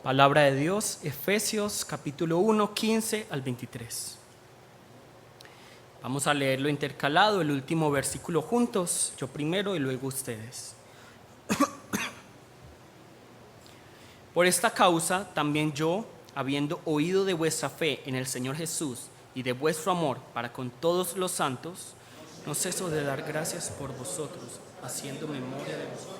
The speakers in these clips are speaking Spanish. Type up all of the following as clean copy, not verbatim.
Palabra de Dios, Efesios capítulo 1, 15 al 23. Vamos a leerlo intercalado, el último versículo juntos, yo primero y luego ustedes. Por esta causa también yo, habiendo oído de vuestra fe en el Señor Jesús y de vuestro amor para con todos los santos, no ceso de dar gracias por vosotros, haciendo memoria de vosotros,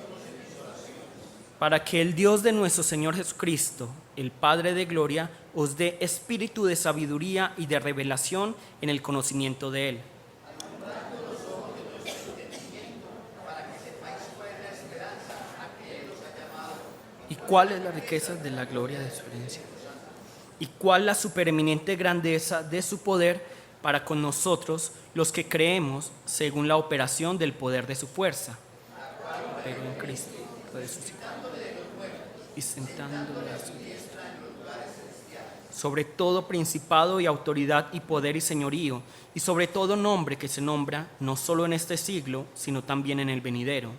para que el Dios de nuestro Señor Jesucristo, el Padre de gloria, os dé espíritu de sabiduría y de revelación en el conocimiento de Él. ¿Y cuál es la riqueza de la gloria de su herencia? ¿Y cuál la supereminente grandeza de su poder para con nosotros, los que creemos, según la operación del poder de su fuerza? Pero en Cristo resucitado y sentándole a su diestra, sobre todo principado y autoridad y poder y señorío, y sobre todo nombre que se nombra, no solo en este siglo, sino también en el venidero.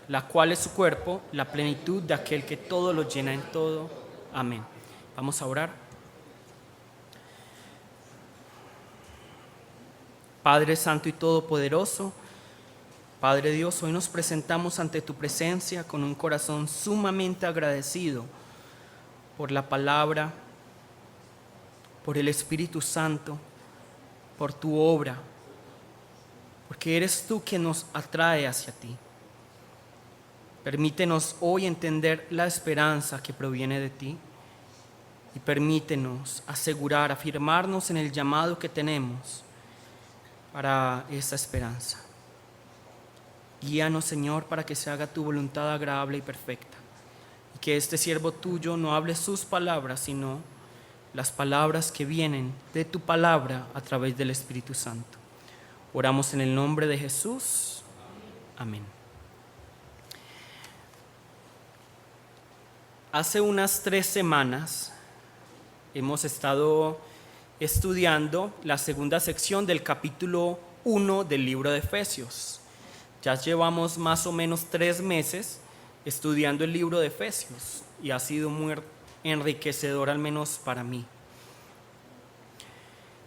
La cual es su cuerpo, la plenitud de aquel que todo lo llena en todo. Amén. Vamos a orar. Padre Santo y Todopoderoso, Padre Dios, hoy nos presentamos ante tu presencia con un corazón sumamente agradecido por la palabra, por el Espíritu Santo, por tu obra, porque eres tú quien nos atrae hacia ti. Permítenos hoy entender la esperanza que proviene de ti y permítenos asegurar, afirmarnos en el llamado que tenemos para esa esperanza. Guíanos, Señor, para que se haga tu voluntad agradable y perfecta, y que este siervo tuyo no hable sus palabras, sino las palabras que vienen de tu palabra a través del Espíritu Santo. Oramos en el nombre de Jesús. Amén. Hace unas 3 semanas hemos estado estudiando la segunda sección del capítulo 1 del libro de Efesios. Ya llevamos más o menos 3 meses estudiando el libro de Efesios y ha sido muy enriquecedor, al menos para mí.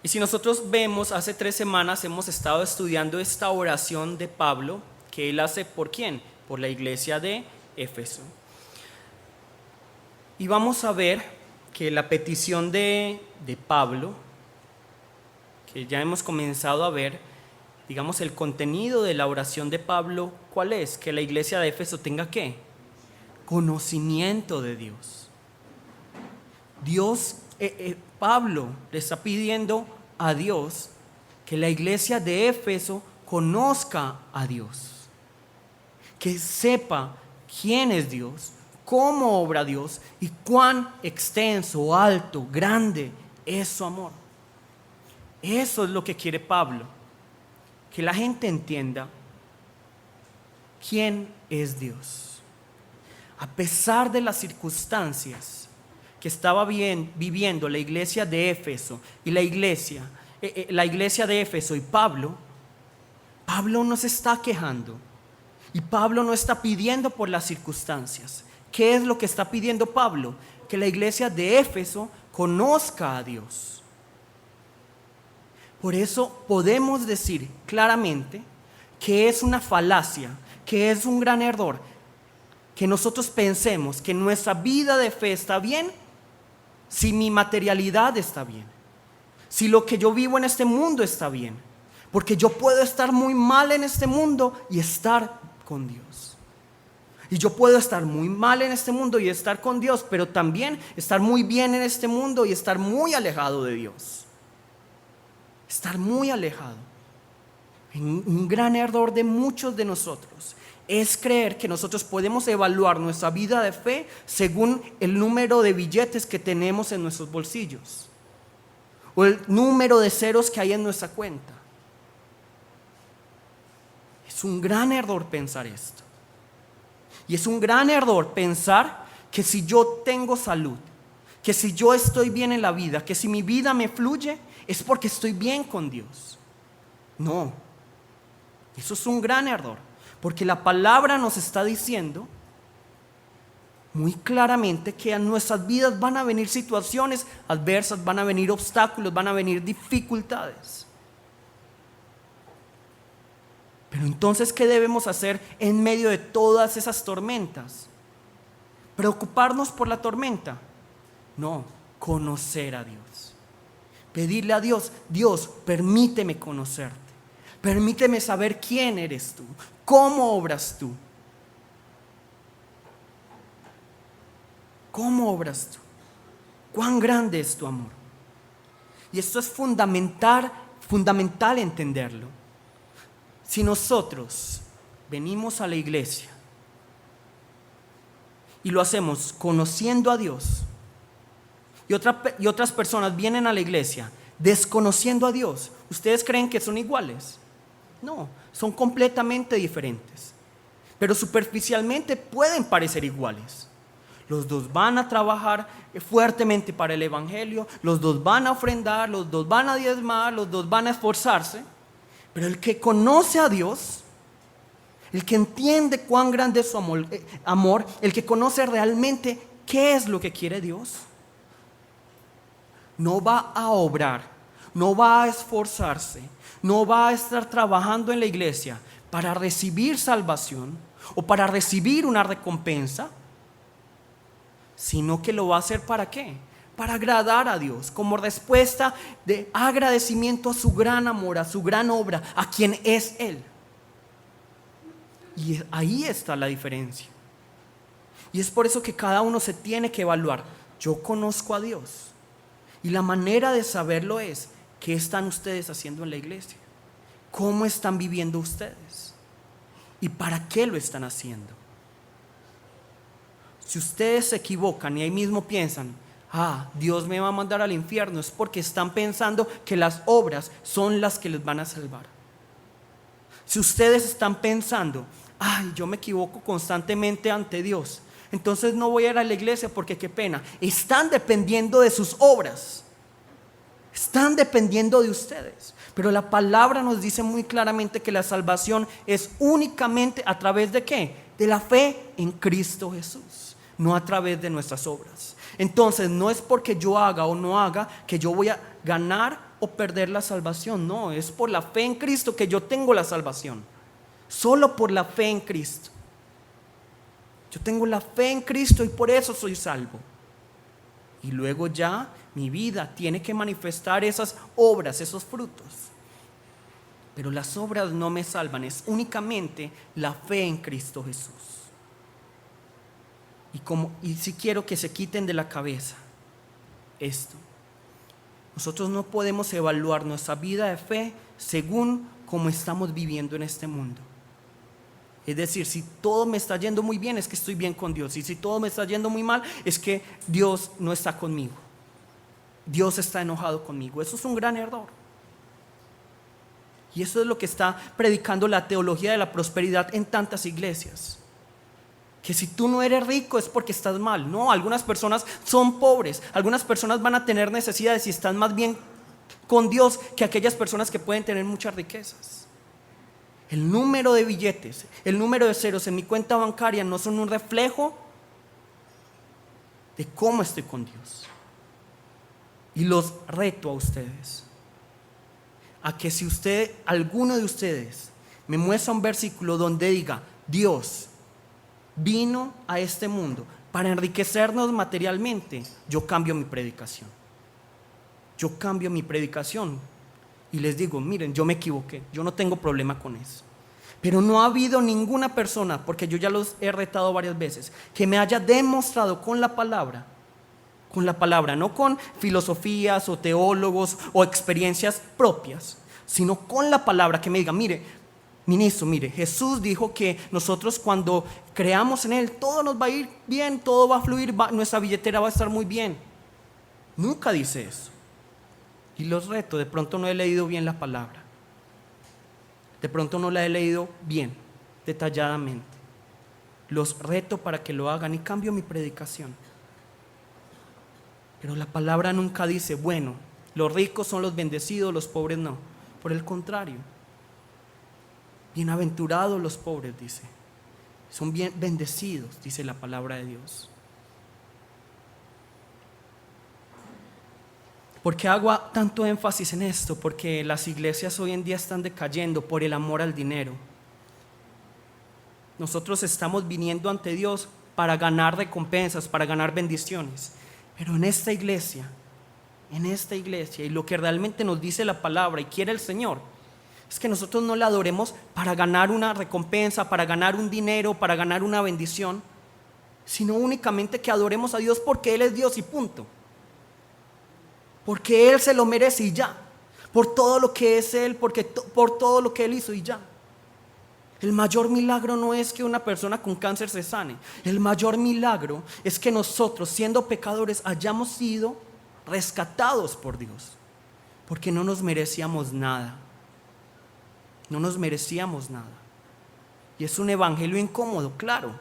Y si nosotros vemos, hace 3 semanas hemos estado estudiando esta oración de Pablo que él hace ¿por quién? Por la iglesia de Éfeso. Y vamos a ver que la petición de Pablo, que ya hemos comenzado a ver, digamos, el contenido de la oración de Pablo, ¿cuál es? Que la iglesia de Éfeso tenga ¿qué? Conocimiento de Dios. Pablo le está pidiendo a Dios que la iglesia de Éfeso conozca a Dios, que sepa quién es Dios, cómo obra Dios y cuán extenso, alto, grande es su amor. Eso es lo que quiere Pablo, que la gente entienda quién es Dios. A pesar de las circunstancias que estaba viviendo la iglesia de Éfeso y la iglesia de Éfeso y Pablo no se está quejando y Pablo no está pidiendo por las circunstancias. ¿Qué es lo que está pidiendo Pablo? Que la iglesia de Éfeso conozca a Dios. Por eso podemos decir claramente que es una falacia, que es un gran error, que nosotros pensemos que nuestra vida de fe está bien si mi materialidad está bien, si lo que yo vivo en este mundo está bien, porque yo puedo estar muy mal en este mundo y estar con Dios. Y yo puedo estar muy mal en este mundo y estar con Dios, pero también estar muy bien en este mundo y estar muy alejado de Dios. Estar muy alejado. Un gran error de muchos de nosotros es creer que nosotros podemos evaluar nuestra vida de fe según el número de billetes que tenemos en nuestros bolsillos o el número de ceros que hay en nuestra cuenta. Es un gran error pensar esto. Y es un gran error pensar que si yo tengo salud, que si yo estoy bien en la vida, que si mi vida me fluye, es porque estoy bien con Dios. No. Eso es un gran error, porque la palabra nos está diciendo muy claramente que en nuestras vidas van a venir situaciones adversas, van a venir obstáculos, van a venir dificultades. Pero entonces, ¿qué debemos hacer en medio de todas esas tormentas? ¿Preocuparnos por la tormenta? No, conocer a Dios. Pedirle a Dios, Dios, permíteme conocerte. Permíteme saber quién eres tú, cómo obras tú. ¿Cómo obras tú? ¿Cuán grande es tu amor? Y esto es fundamental entenderlo. Si nosotros venimos a la iglesia y lo hacemos conociendo a Dios, y otras personas vienen a la iglesia desconociendo a Dios, ¿ustedes creen que son iguales? No, son completamente diferentes. Pero superficialmente pueden parecer iguales. Los dos van a trabajar fuertemente para el evangelio, los dos van a ofrendar, los dos van a diezmar, los dos van a esforzarse. Pero el que conoce a Dios, el que entiende cuán grande es su amor, el que conoce realmente qué es lo que quiere Dios, no va a obrar, no va a esforzarse, no va a estar trabajando en la iglesia para recibir salvación o para recibir una recompensa, sino que lo va a hacer ¿para qué? Para agradar a Dios, como respuesta de agradecimiento a su gran amor, a su gran obra, a quien es Él. Y ahí está la diferencia. Y es por eso que cada uno se tiene que evaluar. Yo conozco a Dios. Y la manera de saberlo es, ¿qué están ustedes haciendo en la iglesia? ¿Cómo están viviendo ustedes? ¿Y para qué lo están haciendo? Si ustedes se equivocan y ahí mismo piensan, Dios me va a mandar al infierno, es porque están pensando que las obras son las que les van a salvar. Si ustedes están pensando, yo me equivoco constantemente ante Dios, entonces no voy a ir a la iglesia porque qué pena, están dependiendo de sus obras, están dependiendo de ustedes. Pero la palabra nos dice muy claramente que la salvación es únicamente a través de ¿qué? De la fe en Cristo Jesús, no a través de nuestras obras. Entonces no es porque yo haga o no haga que yo voy a ganar o perder la salvación. No, es por la fe en Cristo que yo tengo la salvación. Solo por la fe en Cristo. Yo tengo la fe en Cristo y por eso soy salvo. Y luego ya mi vida tiene que manifestar esas obras, esos frutos. Pero las obras no me salvan, es únicamente la fe en Cristo Jesús. Y si quiero que se quiten de la cabeza esto, nosotros no podemos evaluar nuestra vida de fe según cómo estamos viviendo en este mundo. Es decir, si todo me está yendo muy bien es que estoy bien con Dios, y si todo me está yendo muy mal es que Dios no está conmigo, Dios está enojado conmigo. Eso es un gran error. Y eso es lo que está predicando la teología de la prosperidad en tantas iglesias. Que si tú no eres rico es porque estás mal. No, algunas personas son pobres, algunas personas van a tener necesidades y están más bien con Dios que aquellas personas que pueden tener muchas riquezas. El número de billetes, el número de ceros en mi cuenta bancaria no son un reflejo de cómo estoy con Dios. Y los reto a ustedes a que si alguno de ustedes me muestra un versículo donde diga Dios vino a este mundo para enriquecernos materialmente, yo cambio mi predicación. Yo cambio mi predicación y les digo, miren, yo me equivoqué, yo no tengo problema con eso. Pero no ha habido ninguna persona, porque yo ya los he retado varias veces, que me haya demostrado con la palabra, no con filosofías o teólogos o experiencias propias, sino con la palabra, que me diga, mire, ministro, mire, Jesús dijo que nosotros cuando creamos en Él, todo nos va a ir bien, todo va a fluir, nuestra billetera va a estar muy bien. Nunca dice eso. Y los reto, de pronto no he leído bien la palabra, de pronto no la he leído bien, detalladamente. Los reto para que lo hagan y cambio mi predicación. Pero la palabra nunca dice, bueno, los ricos son los bendecidos, los pobres no. Por el contrario, Bienaventurados los pobres, dice. Son bien bendecidos, dice la palabra de Dios. ¿Por qué hago tanto énfasis en esto? Porque las iglesias hoy en día están decayendo por el amor al dinero. Nosotros estamos viniendo ante Dios para ganar recompensas, para ganar bendiciones. Pero en esta iglesia, y lo que realmente nos dice la palabra y quiere el Señor, es que nosotros no le adoremos para ganar una recompensa, para ganar un dinero, para ganar una bendición, sino únicamente que adoremos a Dios porque Él es Dios y punto. Porque Él se lo merece y ya. Por todo lo que es Él, por todo lo que Él hizo y ya. El mayor milagro no es que una persona con cáncer se sane. El mayor milagro es que nosotros, siendo pecadores, hayamos sido rescatados por Dios. Porque no nos merecíamos nada. No nos merecíamos nada. Y es un evangelio incómodo, claro.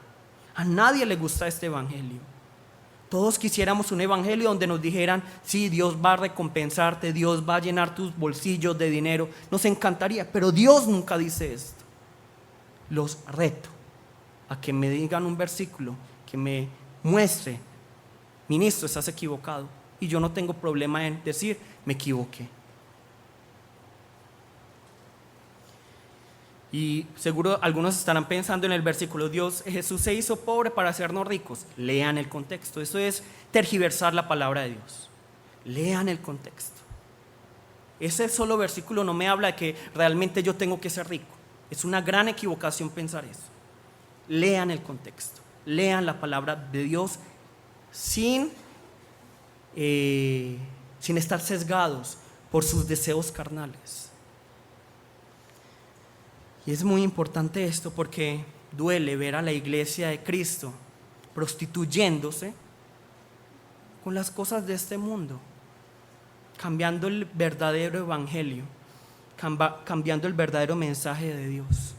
A nadie le gusta este evangelio. Todos quisiéramos un evangelio donde nos dijeran: sí, Dios va a recompensarte, Dios va a llenar tus bolsillos de dinero. Nos encantaría, pero Dios nunca dice esto. Los reto a que me digan un versículo que me muestre: ministro, estás equivocado. Y yo no tengo problema en decir: me equivoqué. Y seguro algunos estarán pensando en el versículo: Jesús se hizo pobre para hacernos ricos. Lean el contexto. Eso es tergiversar la palabra de Dios. Lean el contexto. Ese solo versículo no me habla de que realmente yo tengo que ser rico. Es una gran equivocación pensar eso. Lean el contexto. Lean la palabra de Dios sin estar sesgados por sus deseos carnales. Y es muy importante esto porque duele ver a la iglesia de Cristo prostituyéndose con las cosas de este mundo, cambiando el verdadero evangelio, cambiando el verdadero mensaje de Dios.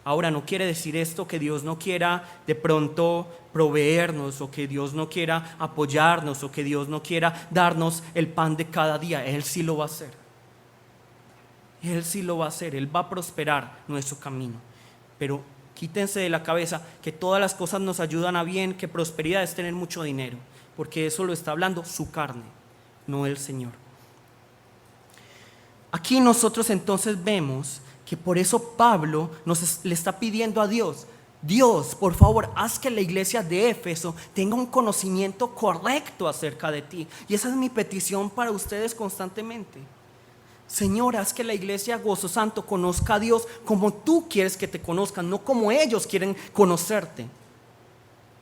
Ahora, no quiere decir esto que Dios no quiera de pronto proveernos, o que Dios no quiera apoyarnos, o que Dios no quiera darnos el pan de cada día. Él sí lo va a hacer. Él sí lo va a hacer. Él va a prosperar nuestro camino. Pero quítense de la cabeza que todas las cosas nos ayudan a bien, que prosperidad es tener mucho dinero, porque eso lo está hablando su carne, no el Señor. Aquí nosotros entonces vemos que por eso Pablo le está pidiendo a Dios: Dios, por favor, haz que la iglesia de Éfeso tenga un conocimiento correcto acerca de ti. Y esa es mi petición para ustedes constantemente. Señor, haz que la iglesia Gozo Santo conozca a Dios como tú quieres que te conozcan, no como ellos quieren conocerte,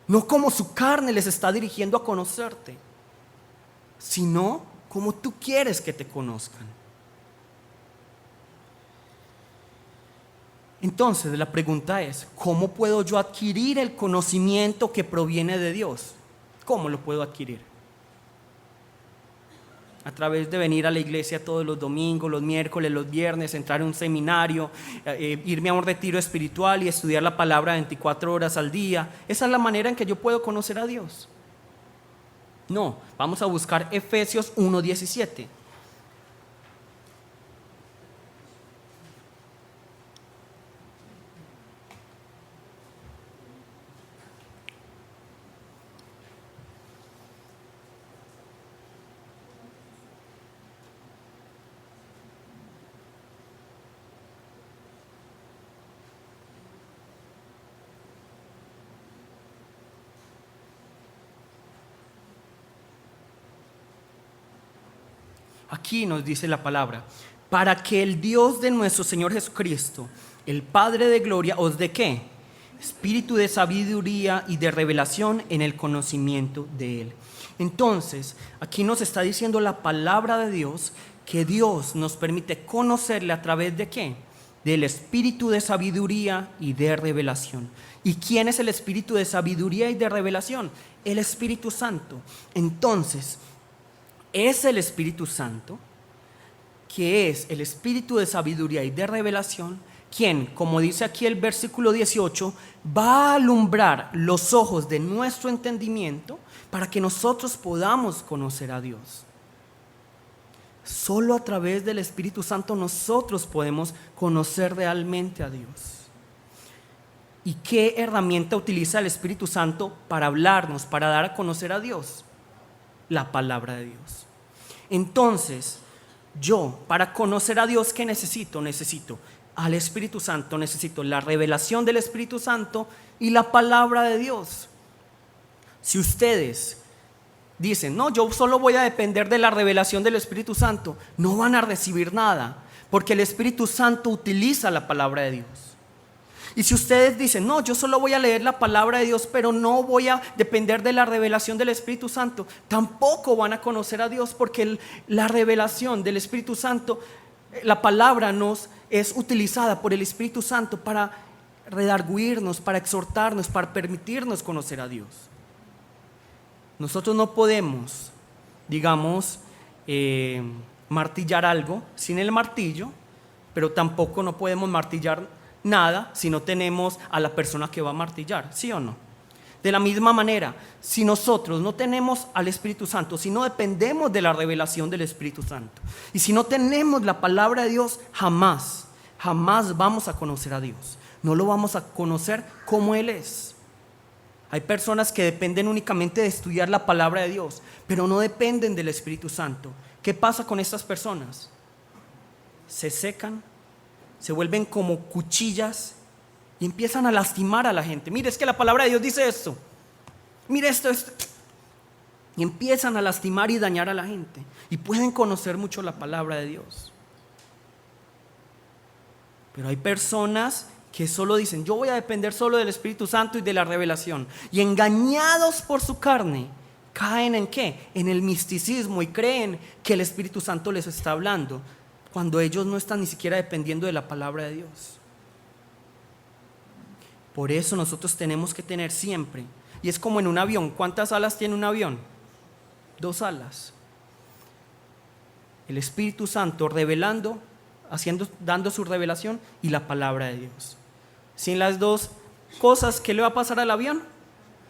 no como su carne les está dirigiendo a conocerte, sino como tú quieres que te conozcan. Entonces la pregunta es: ¿cómo puedo yo adquirir el conocimiento que proviene de Dios? ¿Cómo lo puedo adquirir? A través de venir a la iglesia todos los domingos, los miércoles, los viernes, entrar en un seminario, irme a un retiro espiritual y estudiar la palabra 24 horas al día. ¿Esa es la manera en que yo puedo conocer a Dios? No, vamos a buscar Efesios 1:17. Aquí nos dice la palabra: para que el Dios de nuestro Señor Jesucristo, el Padre de gloria, os dé ¿qué? Espíritu de sabiduría y de revelación en el conocimiento de Él. Entonces, aquí nos está diciendo la palabra de Dios que Dios nos permite conocerle a través de ¿qué? Del espíritu de sabiduría y de revelación. ¿Y quién es el espíritu de sabiduría y de revelación? El Espíritu Santo. Entonces, es el Espíritu Santo, que es el espíritu de sabiduría y de revelación, quien, como dice aquí el versículo 18, va a alumbrar los ojos de nuestro entendimiento para que nosotros podamos conocer a Dios. Solo a través del Espíritu Santo nosotros podemos conocer realmente a Dios. ¿Y qué herramienta utiliza el Espíritu Santo para hablarnos, para dar a conocer a Dios? La palabra de Dios. Entonces, yo, para conocer a Dios, ¿qué necesito? Necesito al Espíritu Santo, necesito la revelación del Espíritu Santo y la palabra de Dios. Si ustedes dicen, no, yo solo voy a depender de la revelación del Espíritu Santo, no van a recibir nada, porque el Espíritu Santo utiliza la palabra de Dios. Y si ustedes dicen, no, yo solo voy a leer la palabra de Dios, pero no voy a depender de la revelación del Espíritu Santo, tampoco van a conocer a Dios, porque la revelación del Espíritu Santo, la palabra nos es utilizada por el Espíritu Santo para redarguirnos, para exhortarnos, para permitirnos conocer a Dios. Nosotros no podemos, digamos, martillar algo sin el martillo, pero tampoco no podemos martillar nada si no tenemos a la persona que va a martillar, ¿sí o no? De la misma manera, si nosotros no tenemos al Espíritu Santo, si no dependemos de la revelación del Espíritu Santo, y si no tenemos la palabra de Dios, jamás vamos a conocer a Dios. No lo vamos a conocer como Él es. Hay personas que dependen únicamente de estudiar la palabra de Dios, pero no dependen del Espíritu Santo. ¿Qué pasa con estas personas? Se secan, se vuelven como cuchillas y empiezan a lastimar a la gente. Mire, es que la palabra de Dios dice esto. Mire esto. Y empiezan a lastimar y dañar a la gente. Y pueden conocer mucho la palabra de Dios. Pero hay personas que solo dicen, yo voy a depender solo del Espíritu Santo y de la revelación. Y engañados por su carne, caen ¿en qué? En el misticismo y creen que el Espíritu Santo les está hablando, cuando ellos no están ni siquiera dependiendo de la palabra de Dios. Por eso nosotros tenemos que tener siempre, y es como en un avión, ¿cuántas alas tiene un avión? 2 alas. El Espíritu Santo revelando, dando su revelación y la palabra de Dios. Sin las dos cosas, ¿qué le va a pasar al avión?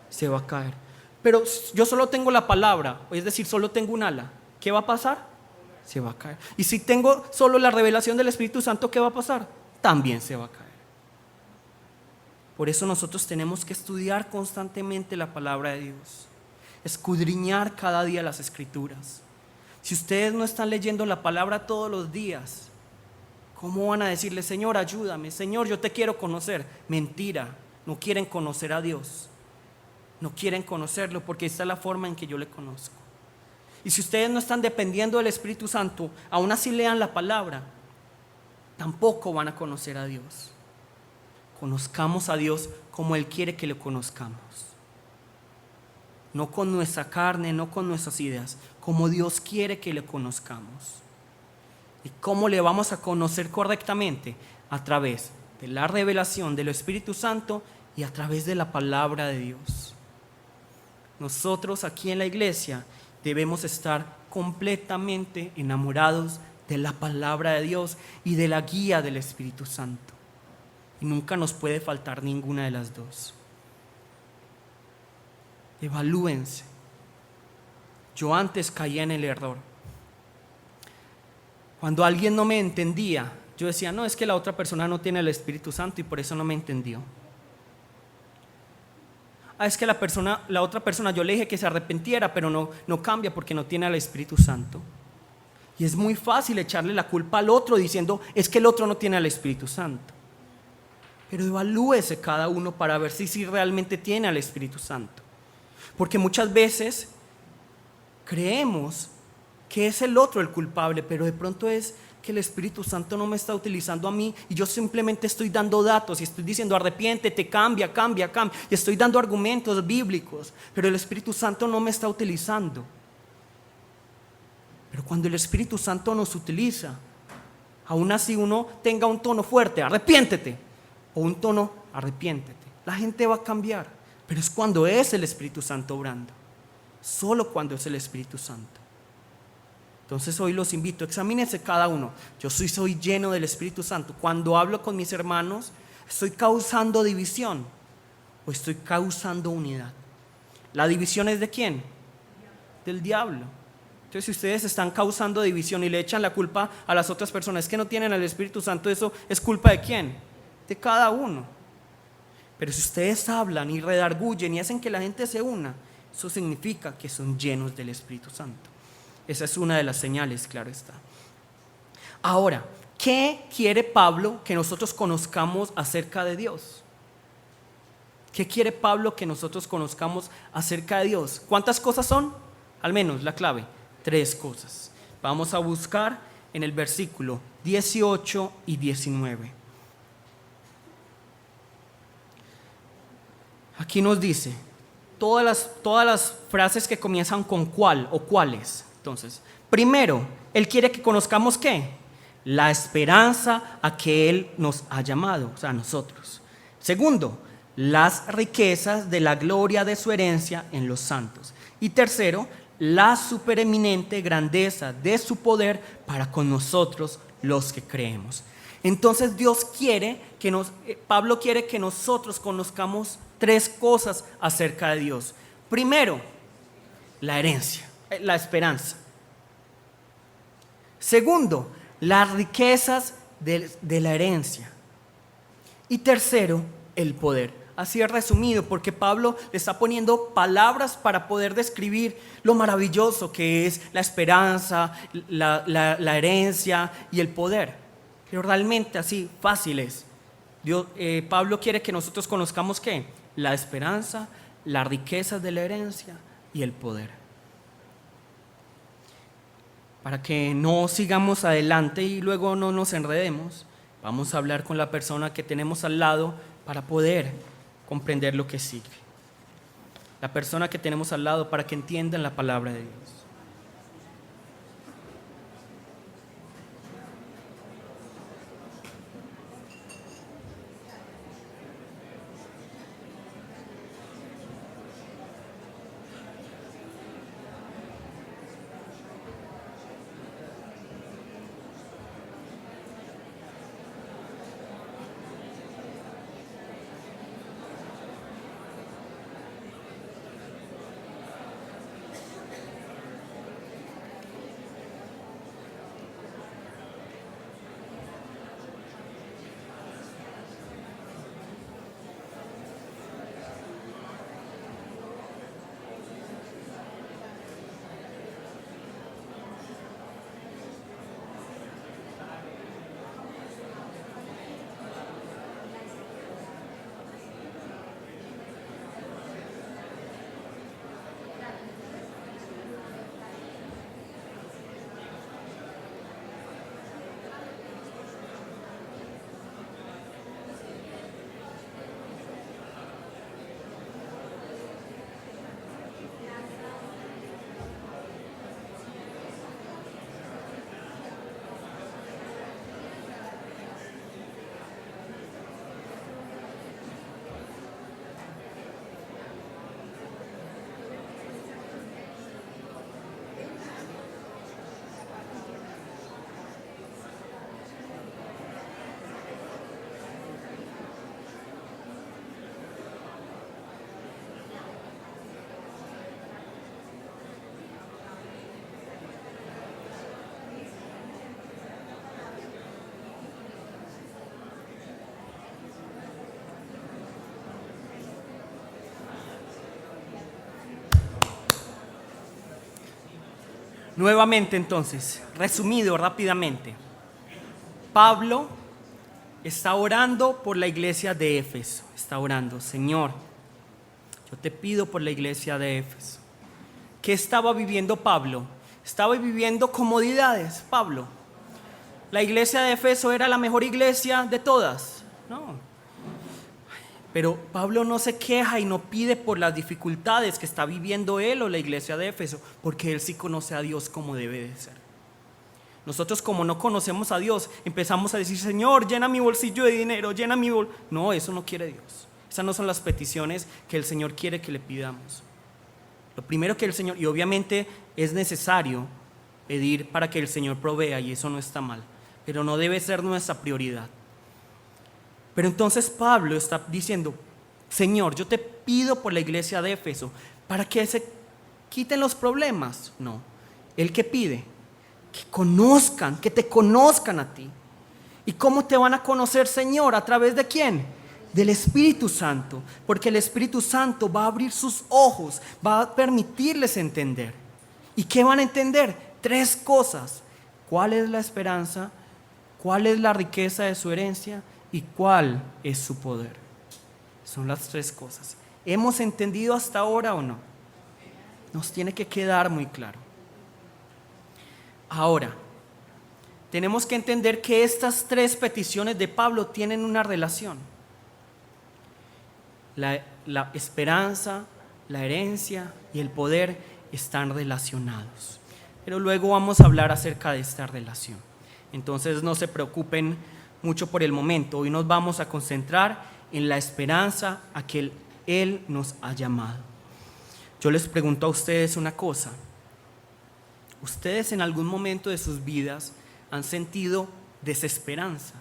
Se va a caer. Pero yo solo tengo la palabra, es decir, solo tengo un ala. ¿Qué va a pasar? Se va a caer. Y si tengo solo la revelación del Espíritu Santo, ¿qué va a pasar? También se va a caer. Por eso nosotros tenemos que estudiar constantemente la palabra de Dios, escudriñar cada día las Escrituras. Si ustedes no están leyendo la palabra todos los días, ¿cómo van a decirle, Señor, ayúdame, Señor, yo te quiero conocer? Mentira, no quieren conocer a Dios, no quieren conocerlo porque esta es la forma en que yo le conozco. Y si ustedes no están dependiendo del Espíritu Santo, aún así lean la palabra, tampoco van a conocer a Dios. Conozcamos a Dios como Él quiere que lo conozcamos. No con nuestra carne, no con nuestras ideas, como Dios quiere que le conozcamos. ¿Y cómo le vamos a conocer correctamente? A través de la revelación del Espíritu Santo y a través de la palabra de Dios. Nosotros aquí en la iglesia debemos estar completamente enamorados de la palabra de Dios y de la guía del Espíritu Santo. Y nunca nos puede faltar ninguna de las dos. Evalúense. Yo antes caía en el error. Cuando alguien no me entendía, yo decía, no, es que la otra persona no tiene el Espíritu Santo y por eso no me entendió. Es que la otra persona, yo le dije que se arrepintiera, pero no cambia porque no tiene el Espíritu Santo. Y es muy fácil echarle la culpa al otro diciendo, es que el otro no tiene el Espíritu Santo. Pero evalúese cada uno para ver si realmente tiene al Espíritu Santo. Porque muchas veces creemos que es el otro el culpable, pero de pronto es que el Espíritu Santo no me está utilizando a mí y yo simplemente estoy dando datos y estoy diciendo arrepiéntete, cambia, y estoy dando argumentos bíblicos, pero el Espíritu Santo no me está utilizando. Pero cuando el Espíritu Santo nos utiliza, aún así uno tenga un tono fuerte, arrepiéntete, o un tono, arrepiéntete, la gente va a cambiar, pero es cuando es el Espíritu Santo obrando, solo cuando es el Espíritu Santo. Entonces hoy los invito, examínense cada uno. Yo soy lleno del Espíritu Santo. Cuando hablo con mis hermanos, ¿estoy causando división o estoy causando unidad? ¿La división es de quién? Del diablo. Entonces, si ustedes están causando división y le echan la culpa a las otras personas que no tienen al Espíritu Santo, ¿eso es culpa de quién? De cada uno. Pero si ustedes hablan y redargullen y hacen que la gente se una, eso significa que son llenos del Espíritu Santo. Esa es una de las señales, claro está. Ahora, ¿qué quiere Pablo que nosotros conozcamos acerca de Dios? ¿Qué quiere Pablo que nosotros conozcamos acerca de Dios? ¿Cuántas cosas son? Al menos la clave, 3 cosas. Vamos a buscar en el versículo 18 y 19. Aquí nos dice todas las frases que comienzan con cuál o cuáles. Entonces, primero, Él quiere que conozcamos ¿qué? La esperanza a que Él nos ha llamado, o sea, a nosotros. Segundo, las riquezas de la gloria de su herencia en los santos. Y tercero, la supereminente grandeza de su poder para con nosotros los que creemos. Entonces Pablo quiere que nosotros conozcamos 3 cosas acerca de Dios. Primero, la herencia, la esperanza. Segundo, las riquezas de la herencia. Y tercero, el poder. Así es resumido, porque Pablo le está poniendo palabras para poder describir lo maravilloso que es la esperanza, la herencia y el poder. Pero realmente así, fácil es. Pablo quiere que nosotros conozcamos ¿qué? La esperanza, las riquezas de la herencia y el poder. Para que no sigamos adelante y luego no nos enredemos, vamos a hablar con la persona que tenemos al lado para poder comprender lo que sigue. La persona que tenemos al lado para que entiendan la palabra de Dios. Nuevamente entonces, resumido rápidamente, Pablo está orando por la iglesia de Éfeso. Está orando, Señor, yo te pido por la iglesia de Éfeso. ¿Qué estaba viviendo Pablo? Estaba viviendo comodidades, Pablo. La iglesia de Éfeso era la mejor iglesia de todas. No. Pero Pablo no se queja y no pide por las dificultades que está viviendo él o la iglesia de Éfeso, porque él sí conoce a Dios como debe de ser. Nosotros, como no conocemos a Dios, empezamos a decir, Señor, llena mi bolsillo de dinero, llena mi bolsillo. No, eso no quiere Dios. Esas no son las peticiones que el Señor quiere que le pidamos. Lo primero que el Señor, y obviamente es necesario pedir para que el Señor provea, y eso no está mal, pero no debe ser nuestra prioridad. Pero entonces Pablo está diciendo, Señor, yo te pido por la iglesia de Éfeso para que se quiten los problemas. No, ¿Él qué pide? Que conozcan, que te conozcan a ti. ¿Y cómo te van a conocer, Señor? ¿A través de quién? Del Espíritu Santo, porque el Espíritu Santo va a abrir sus ojos, va a permitirles entender. ¿Y qué van a entender? 3 cosas. ¿Cuál es la esperanza? ¿Cuál es la riqueza de su herencia? ¿Y cuál es su poder? Son las 3 cosas. ¿Hemos entendido hasta ahora o no? Nos tiene que quedar muy claro. Ahora, tenemos que entender que estas 3 peticiones de Pablo tienen una relación. La esperanza, la herencia y el poder están relacionados. Pero luego vamos a hablar acerca de esta relación. Entonces no se preocupen mucho por el momento. Hoy nos vamos a concentrar en la esperanza a que Él nos ha llamado. Yo les pregunto a ustedes una cosa. ¿Ustedes en algún momento de sus vidas han sentido desesperanza?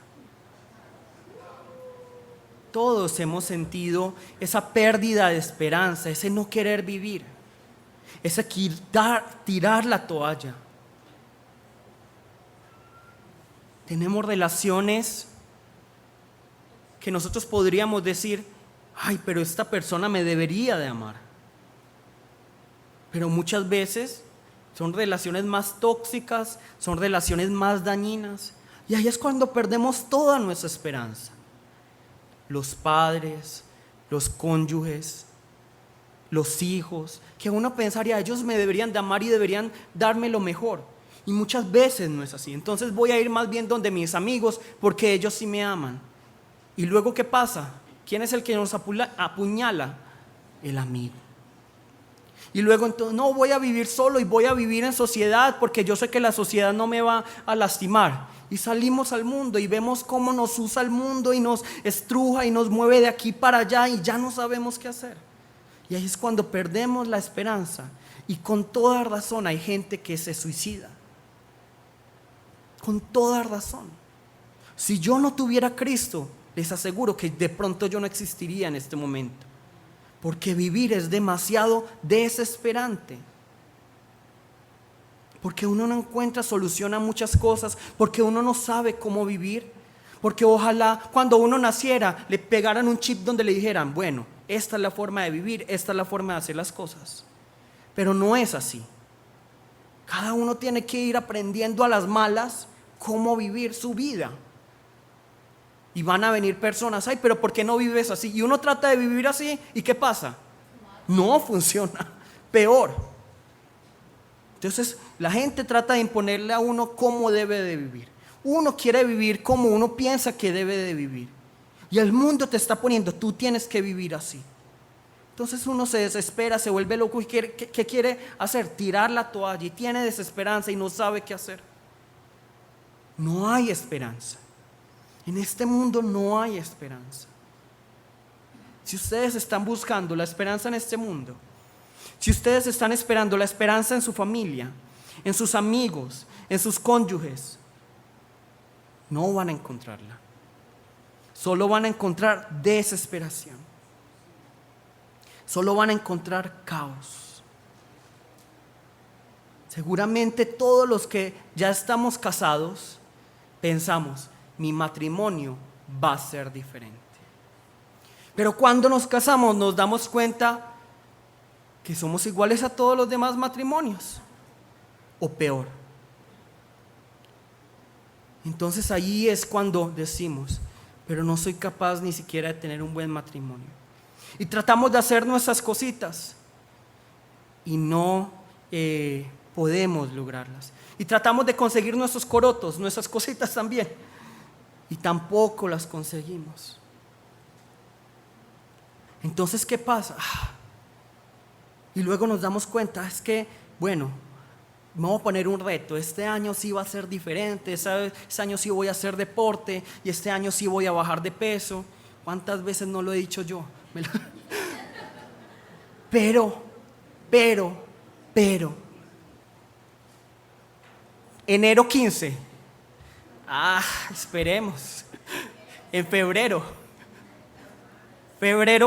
Todos hemos sentido esa pérdida de esperanza, ese no querer vivir, ese tirar la toalla. Tenemos relaciones que nosotros podríamos decir, ay, pero esta persona me debería de amar. Pero muchas veces son relaciones más tóxicas, son relaciones más dañinas. Y ahí es cuando perdemos toda nuestra esperanza. Los padres, los cónyuges, los hijos, que uno pensaría, ellos me deberían de amar y deberían darme lo mejor. Y muchas veces no es así. Entonces voy a ir más bien donde mis amigos porque ellos sí me aman. Y luego, ¿qué pasa? ¿Quién es el que nos apuñala? El amigo. Y luego entonces, no, voy a vivir solo y voy a vivir en sociedad porque yo sé que la sociedad no me va a lastimar. Y salimos al mundo y vemos cómo nos usa el mundo y nos estruja y nos mueve de aquí para allá y ya no sabemos qué hacer. Y ahí es cuando perdemos la esperanza. Y con toda razón hay gente que se suicida. Con toda razón. Si yo no tuviera a Cristo, les aseguro que de pronto yo no existiría en este momento. Porque vivir es demasiado desesperante. Porque uno no encuentra solución a muchas cosas. Porque uno no sabe cómo vivir. Porque ojalá cuando uno naciera le pegaran un chip donde le dijeran, bueno, esta es la forma de vivir, esta es la forma de hacer las cosas. Pero no es así. Cada uno tiene que ir aprendiendo a las malas cómo vivir su vida. Y van a venir personas, ay, pero ¿por qué no vives así? Y uno trata de vivir así, ¿y qué pasa? No funciona, peor. Entonces, la gente trata de imponerle a uno cómo debe de vivir. Uno quiere vivir como uno piensa que debe de vivir. Y el mundo te está poniendo, tú tienes que vivir así. Entonces uno se desespera, se vuelve loco y ¿qué quiere hacer? Tirar la toalla y tiene desesperanza y no sabe qué hacer. No hay esperanza. En este mundo no hay esperanza. Si ustedes están buscando la esperanza en este mundo, si ustedes están esperando la esperanza en su familia, en sus amigos, en sus cónyuges, no van a encontrarla. Solo van a encontrar desesperación. Solo van a encontrar caos. Seguramente todos los que ya estamos casados pensamos, mi matrimonio va a ser diferente. Pero cuando nos casamos nos damos cuenta que somos iguales a todos los demás matrimonios, o peor. Entonces ahí es cuando decimos, pero no soy capaz ni siquiera de tener un buen matrimonio. Y tratamos de hacer nuestras cositas y no podemos lograrlas. Y tratamos de conseguir nuestros corotos, nuestras cositas también, y tampoco las conseguimos. Entonces, ¿qué pasa? Y luego nos damos cuenta, es que, bueno, vamos a poner un reto, este año sí va a ser diferente, este año sí voy a hacer deporte y este año sí voy a bajar de peso. ¿Cuántas veces no lo he dicho yo? Pero, enero 15, esperemos, en febrero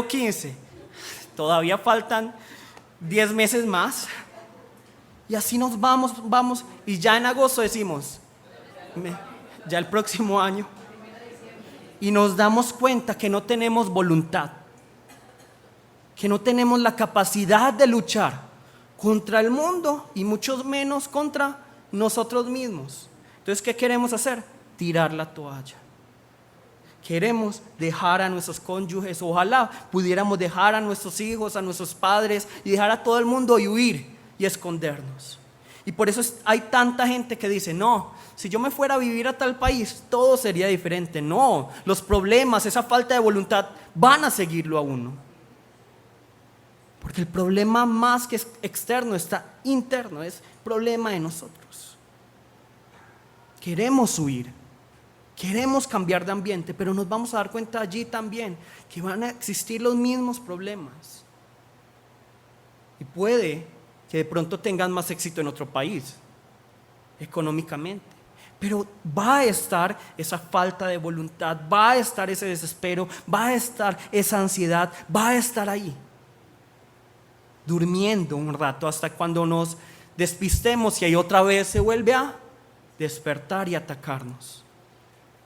15, todavía faltan 10 meses más. Y así nos vamos, y ya en agosto decimos, ya el próximo año. Y nos damos cuenta que no tenemos voluntad, que no tenemos la capacidad de luchar contra el mundo y mucho menos contra nosotros mismos. Entonces, ¿qué queremos hacer? Tirar la toalla. Queremos dejar a nuestros cónyuges, ojalá pudiéramos dejar a nuestros hijos, a nuestros padres y dejar a todo el mundo y huir y escondernos. Y por eso hay tanta gente que dice, no, si yo me fuera a vivir a tal país, todo sería diferente. No, los problemas, esa falta de voluntad van a seguirlo a uno. Porque el problema más que externo está interno, es problema de nosotros. Queremos huir, queremos cambiar de ambiente, pero nos vamos a dar cuenta allí también que van a existir los mismos problemas. Y puede que de pronto tengan más éxito en otro país, económicamente. Pero va a estar esa falta de voluntad, va a estar ese desespero, va a estar esa ansiedad, va a estar ahí, durmiendo un rato hasta cuando nos despistemos y ahí otra vez se vuelve a despertar y atacarnos.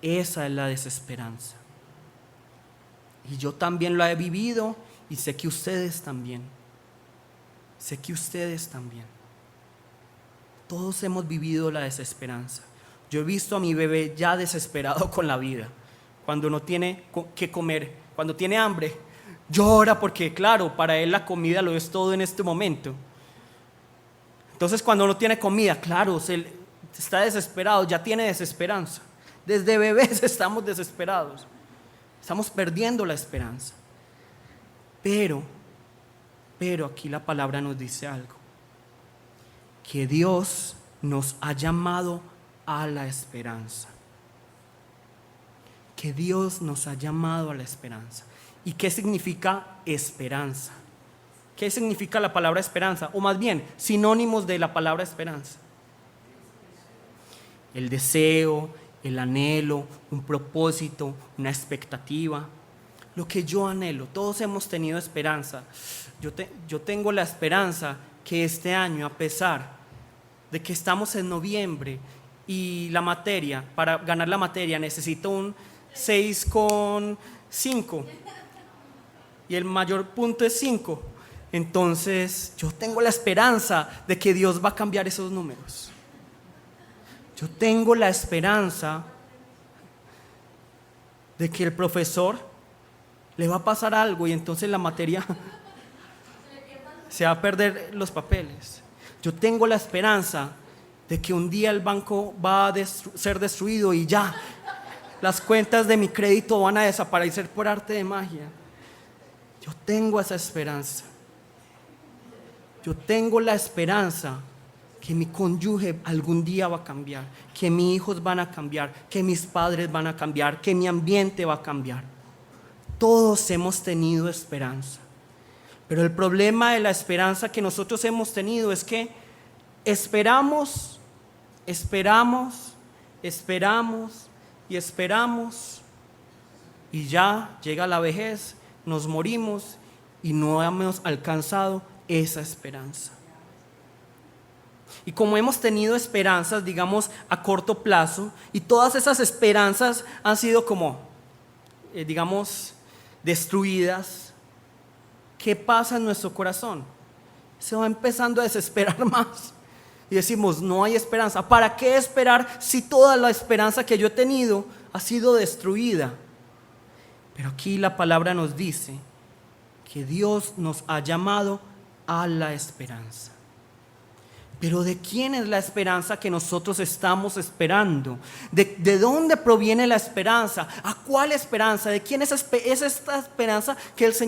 Esa es la desesperanza. Y yo también lo he vivido y sé que ustedes también. Sé que ustedes también. Todos hemos vivido la desesperanza. Yo he visto a mi bebé ya desesperado con la vida. Cuando no tiene qué comer, cuando tiene hambre, llora porque claro, para él la comida lo es todo en este momento. Entonces cuando no tiene comida, claro, está desesperado, ya tiene desesperanza. Desde bebés estamos desesperados. Estamos perdiendo la esperanza. Pero aquí la palabra nos dice algo. Que Dios nos ha llamado a la esperanza. Que Dios nos ha llamado a la esperanza. ¿Y qué significa esperanza? ¿Qué significa la palabra esperanza? O más bien, sinónimos de la palabra esperanza. El deseo, el anhelo, un propósito, una expectativa. Lo que yo anhelo, todos hemos tenido esperanza. Yo tengo la esperanza que este año, a pesar de que estamos en noviembre y la materia, para ganar la materia necesito un 6,5 y el mayor punto es 5. Entonces yo tengo la esperanza de que Dios va a cambiar esos números. Yo tengo la esperanza de que el profesor le va a pasar algo y entonces la materia se va a perder los papeles. Yo tengo la esperanza de que un día el banco va a ser destruido y ya las cuentas de mi crédito van a desaparecer por arte de magia. Yo tengo esa esperanza. Yo tengo la esperanza que mi cónyuge algún día va a cambiar, que mis hijos van a cambiar, que mis padres van a cambiar, que mi ambiente va a cambiar. Todos hemos tenido esperanza. Pero el problema de la esperanza que nosotros hemos tenido es que esperamos y ya llega la vejez, nos morimos y no hemos alcanzado esa esperanza. Y como hemos tenido esperanzas, digamos, a corto plazo, y todas esas esperanzas han sido como, digamos, destruidas, ¿qué pasa en nuestro corazón? Se va empezando a desesperar más. Y decimos, no hay esperanza. ¿Para qué esperar si toda la esperanza que yo he tenido ha sido destruida? Pero aquí la palabra nos dice que Dios nos ha llamado a la esperanza. Pero ¿de quién es la esperanza que nosotros estamos esperando? ¿De dónde proviene la esperanza? ¿A cuál esperanza? ¿De quién es esta esperanza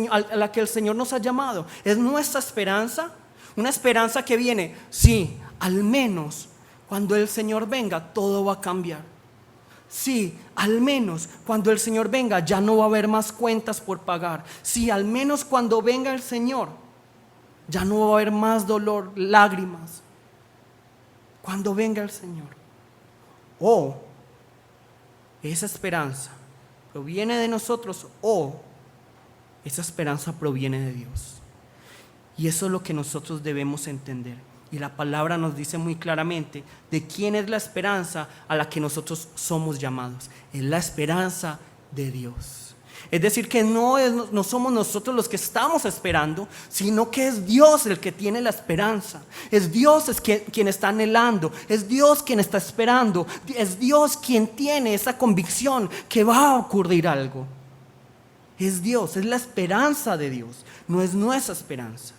a la que el Señor nos ha llamado? ¿Es nuestra esperanza? Una esperanza que viene, sí, al menos cuando el Señor venga todo va a cambiar. Sí, al menos cuando el Señor venga ya no va a haber más cuentas por pagar. Sí, al menos cuando venga el Señor ya no va a haber más dolor, lágrimas. Cuando venga el Señor. O esa esperanza proviene de nosotros o esa esperanza proviene de Dios. Y eso es lo que nosotros debemos entender. Y la palabra nos dice muy claramente de quién es la esperanza a la que nosotros somos llamados. Es la esperanza de Dios. Es decir, que no somos nosotros los que estamos esperando, sino que es Dios el que tiene la esperanza. Es Dios quien está anhelando, es Dios quien está esperando, es Dios quien tiene esa convicción que va a ocurrir algo. Es Dios, es la esperanza de Dios, no es nuestra esperanza.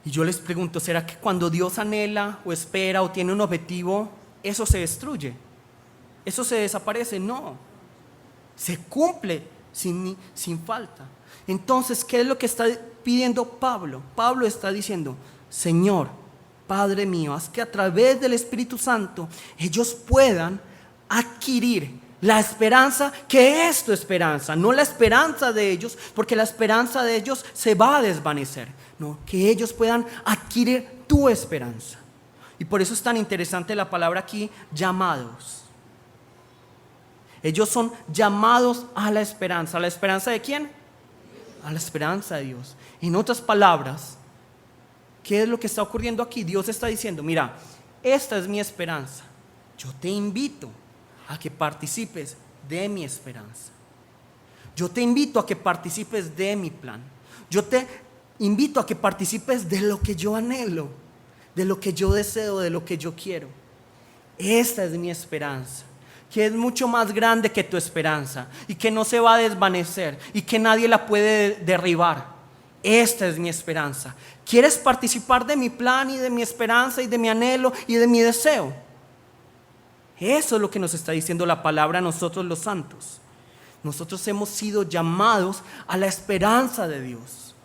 Y yo les pregunto, ¿será que cuando Dios anhela o espera o tiene un objetivo, eso se destruye? ¿Eso se desaparece? No, se cumple sin falta. Entonces, ¿qué es lo que está pidiendo Pablo? Pablo está diciendo, Señor, Padre mío, haz que a través del Espíritu Santo ellos puedan adquirir la esperanza que es tu esperanza, no la esperanza de ellos, porque la esperanza de ellos se va a desvanecer, no, que ellos puedan adquirir tu esperanza. Y por eso es tan interesante la palabra aquí, llamados. Ellos son llamados a la esperanza. ¿A la esperanza de quién? A la esperanza de Dios. En otras palabras, ¿qué es lo que está ocurriendo aquí? Dios está diciendo, mira, esta es mi esperanza. Yo te invito a que participes de mi esperanza. Yo te invito a que participes de mi plan. Yo te invito a que participes de lo que yo anhelo, de lo que yo deseo, de lo que yo quiero. Esta es mi esperanza, que es mucho más grande que tu esperanza y que no se va a desvanecer y que nadie la puede derribar. Esta es mi esperanza. ¿Quieres participar de mi plan y de mi esperanza y de mi anhelo y de mi deseo? Eso es lo que nos está diciendo la palabra a nosotros los santos. Nosotros hemos sido llamados a la esperanza de Dios.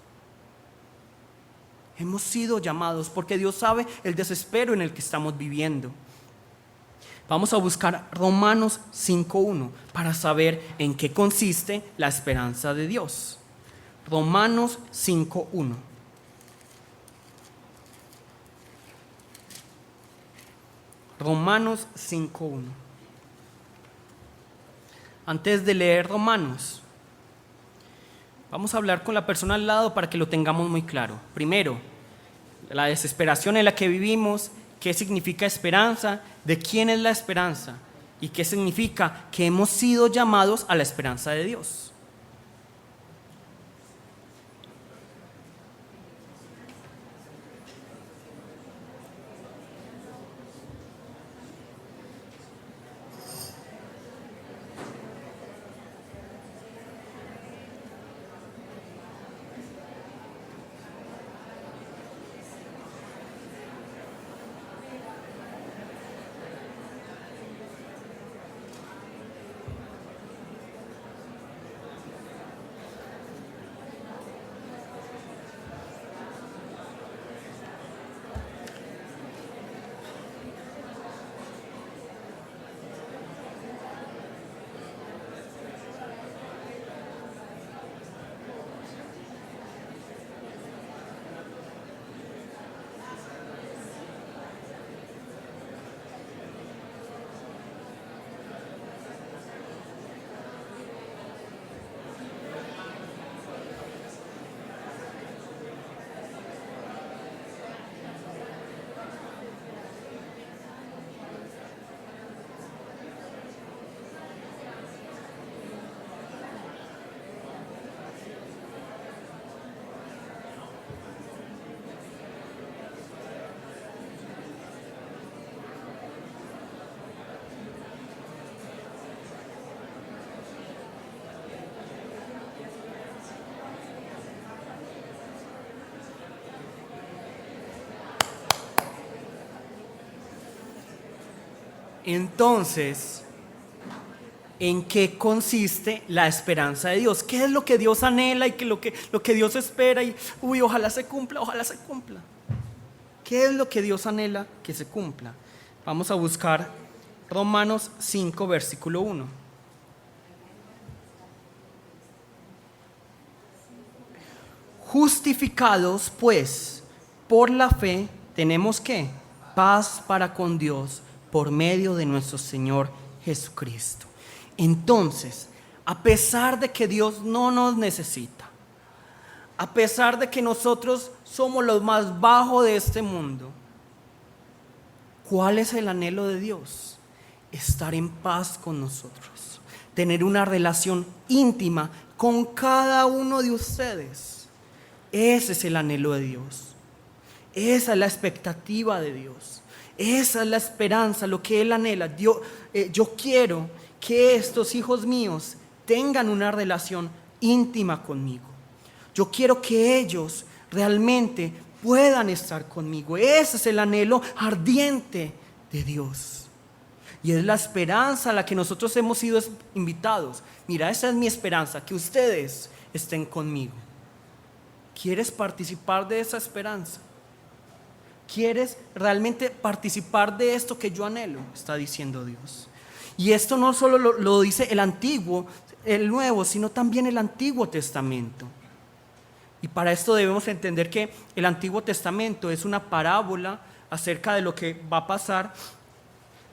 Hemos sido llamados porque Dios sabe el desespero en el que estamos viviendo. Vamos a buscar Romanos 5:1 para saber en qué consiste la esperanza de Dios. Romanos 5:1. Romanos 5:1. Antes de leer Romanos, vamos a hablar con la persona al lado para que lo tengamos muy claro. Primero, la desesperación en la que vivimos, qué significa esperanza, de quién es la esperanza y qué significa que hemos sido llamados a la esperanza de Dios. Entonces, ¿en qué consiste la esperanza de Dios? ¿Qué es lo que Dios anhela y lo que Dios espera? Y, ojalá se cumpla, ojalá se cumpla. ¿Qué es lo que Dios anhela que se cumpla? Vamos a buscar Romanos 5, versículo 1. Justificados, pues, por la fe, tenemos ¿qué? Paz para con Dios por medio de nuestro Señor Jesucristo. Entonces, a pesar de que Dios no nos necesita, A pesar de que nosotros somos los más bajos de este mundo, ¿cuál es el anhelo de Dios? Estar en paz con nosotros, tener una relación íntima con cada uno de ustedes. Ese es el anhelo de Dios. Esa es la expectativa de Dios. Esa es la esperanza, lo que Él anhela. Yo quiero que estos hijos míos tengan una relación íntima conmigo. Yo quiero que ellos realmente puedan estar conmigo. Ese es el anhelo ardiente de Dios. Y es la esperanza a la que nosotros hemos sido invitados. Mira, esa es mi esperanza, que ustedes estén conmigo. ¿Quieres participar de esa esperanza? ¿Quieres realmente participar de esto que yo anhelo? Está diciendo Dios. Y esto no solo lo dice el Antiguo, el Nuevo, sino también el Antiguo Testamento. Y para esto debemos entender que el Antiguo Testamento es una parábola acerca de lo que va a pasar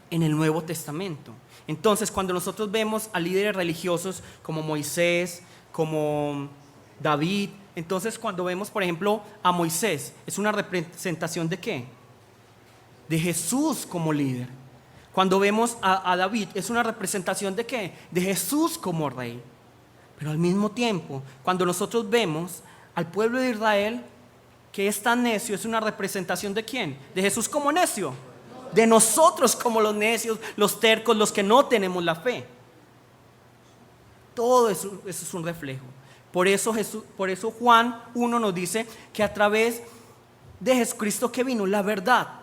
en el Nuevo Testamento. Entonces, cuando nosotros vemos a líderes religiosos como Moisés, como David, entonces cuando vemos, por ejemplo, a Moisés, es una representación ¿de qué? De Jesús como líder. Cuando vemos a David, es una representación ¿de qué? De Jesús como rey. Pero al mismo tiempo, cuando nosotros vemos al pueblo de Israel, que es tan necio, es una representación ¿de quién? De Jesús como necio. De nosotros como los necios, los tercos, los que no tenemos la fe. Todo eso es un reflejo. Por eso Juan 1 nos dice que a través de Jesucristo que vino la verdad,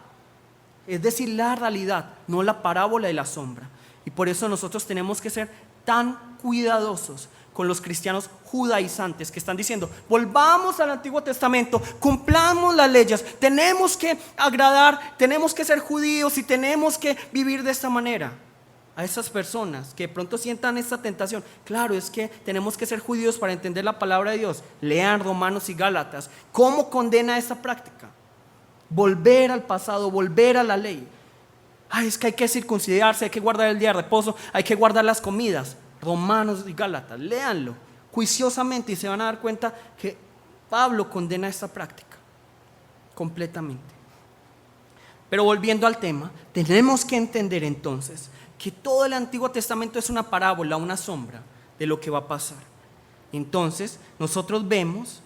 es decir, la realidad, no la parábola de la sombra. Y por eso nosotros tenemos que ser tan cuidadosos con los cristianos judaizantes que están diciendo: volvamos al Antiguo Testamento, cumplamos las leyes, tenemos que agradar, tenemos que ser judíos y tenemos que vivir de esta manera. A esas personas que de pronto sientan esta tentación, claro, es que tenemos que ser judíos para entender la palabra de Dios. Lean Romanos y Gálatas. ¿Cómo condena esta práctica? Volver al pasado, volver a la ley. Es que hay que circuncidarse, hay que guardar el día de reposo, hay que guardar las comidas. Romanos y Gálatas, léanlo juiciosamente y se van a dar cuenta que Pablo condena esta práctica completamente. Pero volviendo al tema, tenemos que entender entonces que todo el Antiguo Testamento es una parábola, una sombra de lo que va a pasar. Entonces, nosotros vemos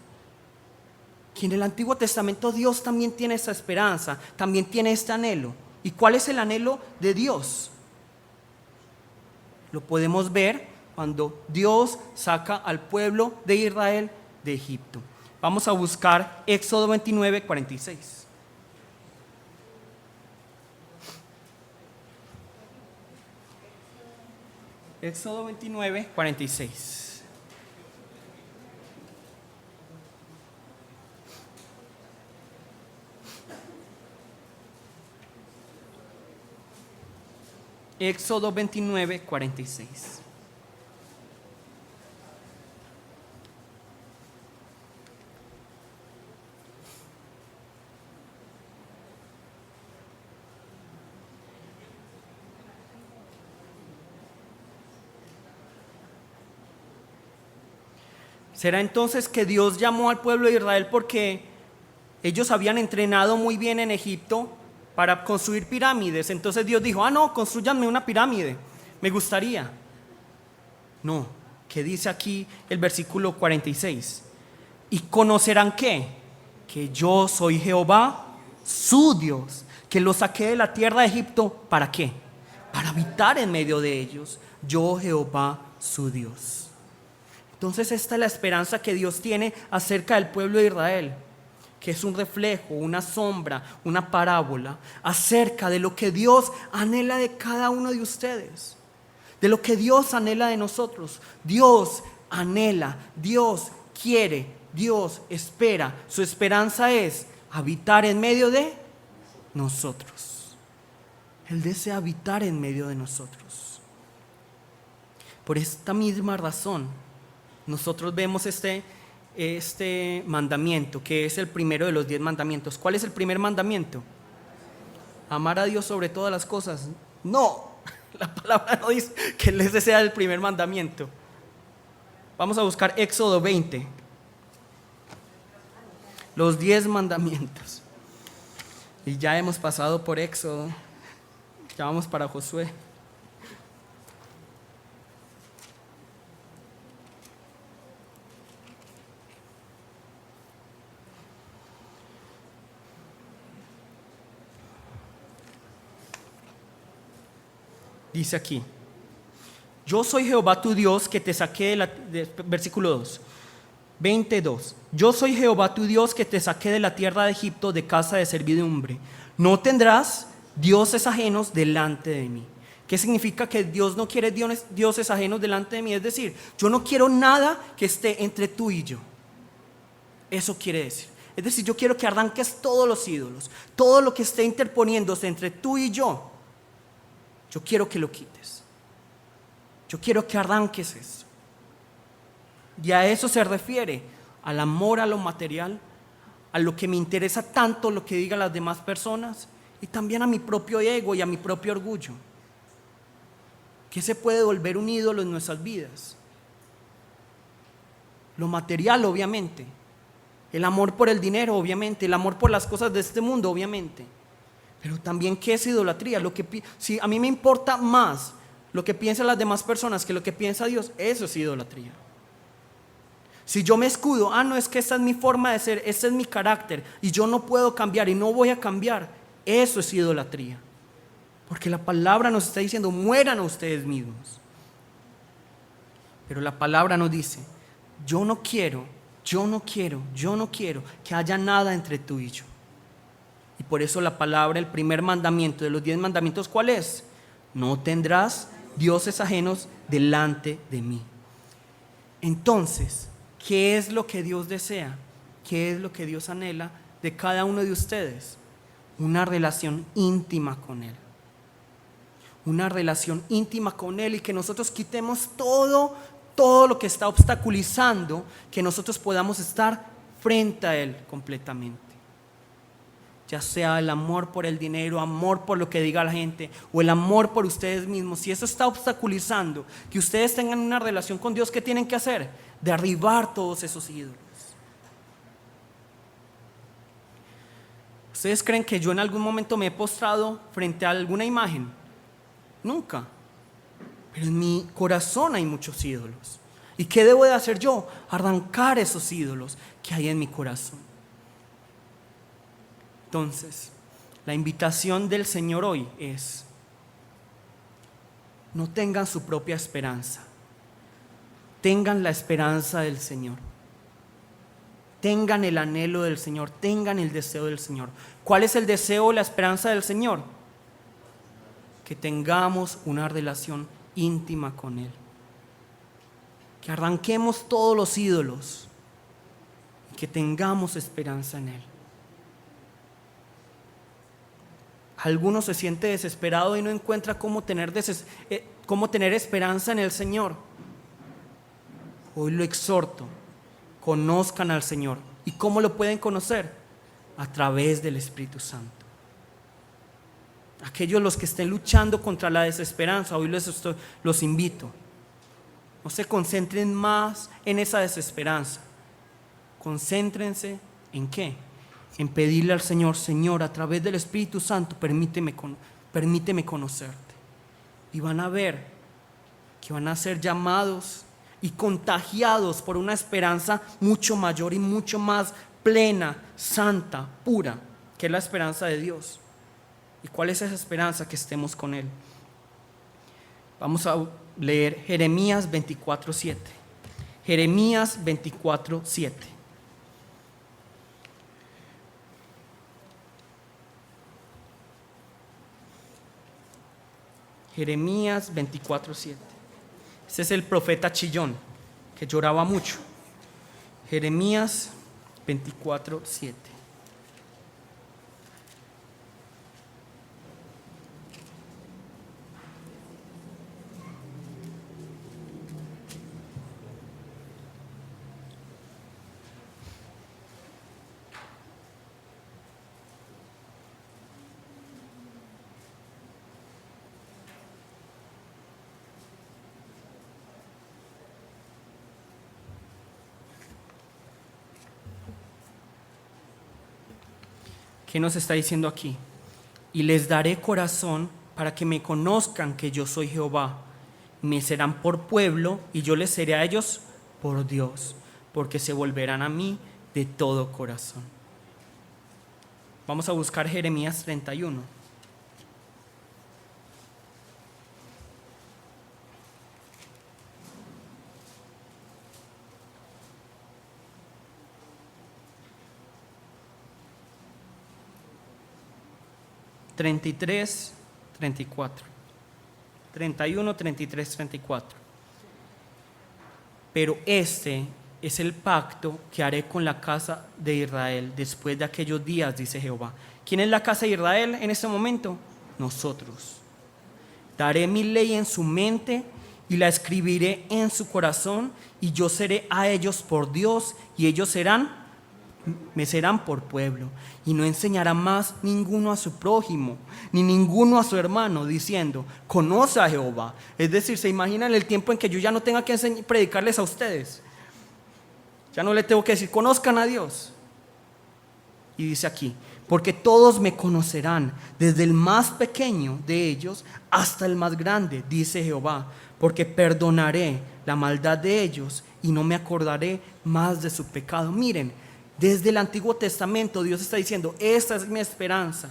que en el Antiguo Testamento Dios también tiene esa esperanza, también tiene este anhelo. ¿Y cuál es el anhelo de Dios? Lo podemos ver cuando Dios saca al pueblo de Israel de Egipto. Vamos a buscar Éxodo 29, 46. Éxodo 29, 46. Éxodo 29, 46. ¿Será entonces que Dios llamó al pueblo de Israel porque ellos habían entrenado muy bien en Egipto para construir pirámides? Entonces Dios dijo: no, construyanme una pirámide, me gustaría. No, ¿qué dice aquí el versículo 46? ¿Y conocerán qué? Que yo soy Jehová, su Dios, que los saqué de la tierra de Egipto. ¿Para qué? Para habitar en medio de ellos. Yo, Jehová, su Dios. Entonces esta es la esperanza que Dios tiene acerca del pueblo de Israel, que es un reflejo, una sombra, una parábola acerca de lo que Dios anhela de cada uno de ustedes, de lo que Dios anhela de nosotros. Dios anhela, Dios quiere, Dios espera. Su esperanza es habitar en medio de nosotros. Él desea habitar en medio de nosotros. Por esta misma razón, nosotros vemos este mandamiento, que es el primero de los 10 mandamientos. ¿Cuál es el primer mandamiento? Amar a Dios sobre todas las cosas. No, la palabra no dice que ese sea el primer mandamiento. Vamos a buscar Éxodo 20. Los 10 mandamientos. Y ya hemos pasado por Éxodo. Ya vamos para Josué. Dice aquí: yo soy Jehová tu Dios que te saqué versículo 2, 22. Yo soy Jehová tu Dios que te saqué de la tierra de Egipto, de casa de servidumbre. No tendrás dioses ajenos delante de mí. ¿Qué significa que Dios no quiere dioses ajenos delante de mí? Es decir, yo no quiero nada que esté entre tú y yo. Eso quiere decir. Es decir, yo quiero que arranques todos los ídolos, todo lo que esté interponiéndose entre tú y yo. Yo quiero que lo quites. Yo quiero que arranques eso. Y a eso se refiere, al amor a lo material, a lo que me interesa tanto lo que digan las demás personas, y también a mi propio ego y a mi propio orgullo. ¿Qué se puede volver un ídolo en nuestras vidas? Lo material, obviamente. El amor por el dinero, obviamente. El amor por las cosas de este mundo, obviamente. Pero también, ¿qué es idolatría? Si a mí me importa más lo que piensan las demás personas que lo que piensa Dios, eso es idolatría. Si yo me escudo, no, es que esta es mi forma de ser, este es mi carácter y yo no puedo cambiar y no voy a cambiar, eso es idolatría. Porque la palabra nos está diciendo: mueran a ustedes mismos. Pero la palabra nos dice: yo no quiero que haya nada entre tú y yo. Y por eso la palabra, el primer mandamiento de los 10 mandamientos, ¿cuál es? No tendrás dioses ajenos delante de mí. Entonces, ¿qué es lo que Dios desea? ¿Qué es lo que Dios anhela de cada uno de ustedes? Una relación íntima con Él. Una relación íntima con Él, y que nosotros quitemos todo lo que está obstaculizando que nosotros podamos estar frente a Él completamente. Ya sea el amor por el dinero, amor por lo que diga la gente, o el amor por ustedes mismos. Si eso está obstaculizando que ustedes tengan una relación con Dios, ¿qué tienen que hacer? Derribar todos esos ídolos. ¿Ustedes creen que yo en algún momento me he postrado frente a alguna imagen? Nunca. Pero en mi corazón hay muchos ídolos. ¿Y qué debo de hacer yo? Arrancar esos ídolos que hay en mi corazón. Entonces, la invitación del Señor hoy es: no tengan su propia esperanza, tengan la esperanza del Señor, tengan el anhelo del Señor, tengan el deseo del Señor. ¿Cuál es el deseo o la esperanza del Señor? Que tengamos una relación íntima con Él, que arranquemos todos los ídolos y que tengamos esperanza en Él. Alguno se siente desesperado y no encuentra cómo tener esperanza en el Señor. Hoy lo exhorto: conozcan al Señor. ¿Y cómo lo pueden conocer? A través del Espíritu Santo. Aquellos los que estén luchando contra la desesperanza, hoy los invito: no se concentren más en esa desesperanza. Concéntrense ¿en qué? En pedirle al Señor: Señor, a través del Espíritu Santo, permíteme conocerte. Y van a ver que van a ser llamados y contagiados por una esperanza mucho mayor y mucho más plena, santa, pura, que es la esperanza de Dios. ¿Y cuál es esa esperanza? Que estemos con Él. Vamos a leer Jeremías 24:7. Jeremías 24:7. Jeremías 24:7. Ese es el profeta chillón, que lloraba mucho. Jeremías 24:7. ¿Qué nos está diciendo aquí? Y les daré corazón para que me conozcan que yo soy Jehová. Me serán por pueblo y yo les seré a ellos por Dios, porque se volverán a mí de todo corazón. Vamos a buscar Jeremías 31. Treinta y tres, 34. 31, 33, 34. Pero este es el pacto que haré con la casa de Israel después de aquellos días, dice Jehová. ¿Quién es la casa de Israel en este momento? Nosotros. Daré mi ley en su mente y la escribiré en su corazón, y yo seré a ellos por Dios y ellos me serán por pueblo. Y no enseñará más ninguno a su prójimo, ni ninguno a su hermano, diciendo, conoce a Jehová. Es decir, ¿se imaginan el tiempo en que yo ya no tenga que predicarles a ustedes? Ya no le tengo que decir, conozcan a Dios. Y dice aquí, porque todos me conocerán, desde el más pequeño de ellos hasta el más grande, dice Jehová, porque perdonaré la maldad de ellos y no me acordaré más de su pecado. Miren, desde el Antiguo Testamento Dios está diciendo, esta es mi esperanza,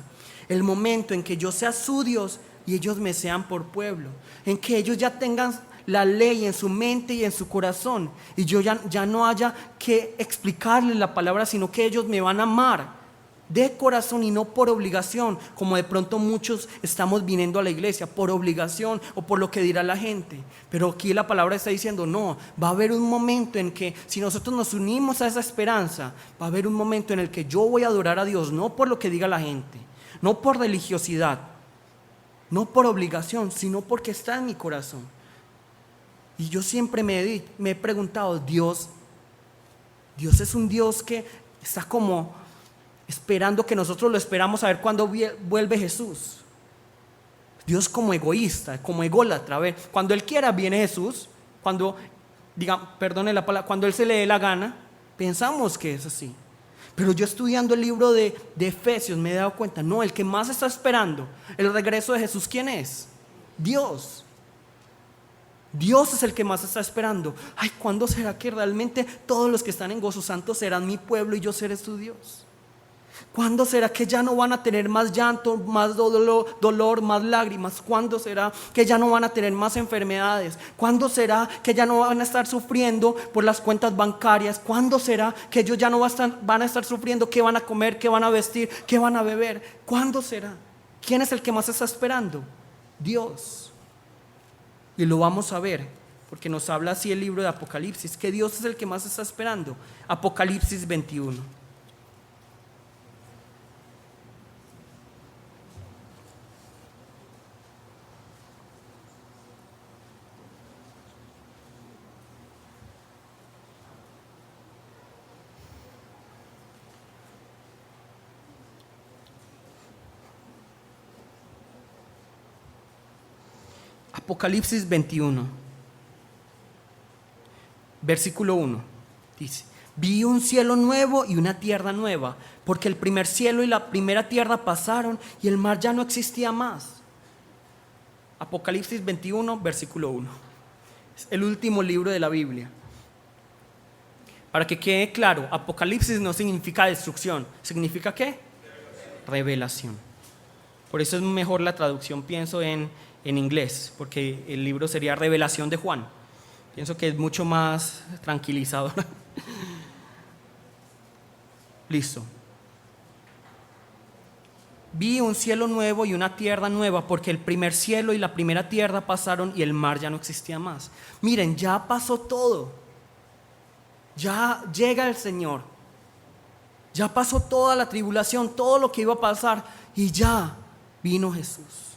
el momento en que yo sea su Dios y ellos me sean por pueblo, en que ellos ya tengan la ley en su mente y en su corazón, y yo ya no haya que explicarles la palabra, sino que ellos me van a amar de corazón y no por obligación, como de pronto muchos estamos viniendo a la iglesia por obligación o por lo que dirá la gente. Pero aquí la palabra está diciendo, no, va a haber un momento en que si nosotros nos unimos a esa esperanza, va a haber un momento en el que yo voy a adorar a Dios, no por lo que diga la gente, no por religiosidad, no por obligación, sino porque está en mi corazón. Y yo siempre me he preguntado, Dios es un Dios que está como esperando que nosotros lo esperamos a ver cuándo vuelve Jesús. Dios como egoísta, como ególatra. A ver, cuando Él quiera viene Jesús, cuando, perdone la palabra, cuando Él se le dé la gana, pensamos que es así. Pero yo estudiando el libro de Efesios me he dado cuenta, no, el que más está esperando el regreso de Jesús, ¿quién es? Dios. Dios es el que más está esperando. Ay, ¿cuándo será que realmente todos los que están en gozo santo serán mi pueblo y yo seré su Dios? ¿Cuándo será que ya no van a tener más llanto, más dolor, más lágrimas? ¿Cuándo será que ya no van a tener más enfermedades? ¿Cuándo será que ya no van a estar sufriendo por las cuentas bancarias? ¿Cuándo será que ellos ya no van a estar sufriendo qué van a comer, qué van a vestir, qué van a beber? ¿Cuándo será? ¿Quién es el que más está esperando? Dios. Y lo vamos a ver, porque nos habla así el libro de Apocalipsis, que Dios es el que más está esperando. Apocalipsis 21. Apocalipsis 21, versículo 1, dice, vi un cielo nuevo y una tierra nueva, porque el primer cielo y la primera tierra pasaron y el mar ya no existía más. Apocalipsis 21, versículo 1, es el último libro de la Biblia. Para que quede claro, Apocalipsis no significa destrucción, ¿significa qué? Revelación. Por eso es mejor la traducción, pienso, en inglés, porque el libro sería Revelación de Juan. Pienso que es mucho más tranquilizador. Listo. Vi un cielo nuevo y una tierra nueva, porque el primer cielo y la primera tierra pasaron y el mar ya no existía más. Miren, ya pasó todo. Ya llega el Señor. Ya pasó toda la tribulación, todo lo que iba a pasar, y ya vino Jesús.